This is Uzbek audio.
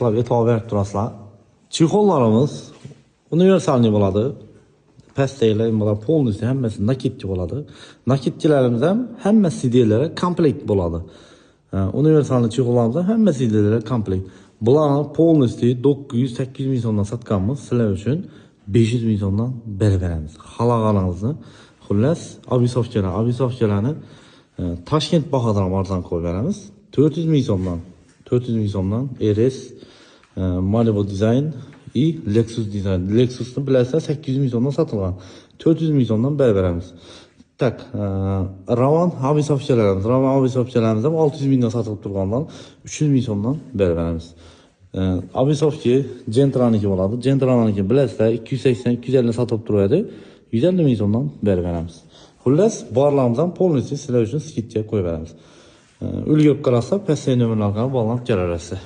Tabii e'tibor berib turasizlar. Chexollarimiz universalniy bo'ladi. Pastaylar bular polностью hammasi nakidchi bo'ladi. Nakidchilarimiz ham hamma sidelari komplekt bo'ladi. Universalniy chexollarimiz ham hamma sidelari komplekt. Bularni polностью 900-800 ming so'mdan sotganmiz. Sizlar uchun 500 ming so'mdan berib beramiz. Xalaqalaringizni. Xullas, abisovchalarni Toshkent bahodan arzon qo'yib beramiz. 400 ming so'mdan. 400 ming so'mdan RS Malibu Design и Lexus Design. Lexusni bilasizlar 800 ming so'mdan sotilgan. 400 ming so'mdan berib beramiz. Tak, Ravon abisovchalarimiz. Ravon abisovchalarimiz ham 600 mingdan sotilib turgandan 300 ming so'mdan berib beramiz. Abisovchi Gentraniki bo'ladi. Gentraniki bilasizlar 280-250 sotib turadi. 150 ming so'mdan berib beramiz. Xullas, borlarimiz ham polностью sizlar uchun skidga qo'yib beramiz. Ulgurib qarasa, pastdagi nomerlarga bog'lanib kelaverasiz.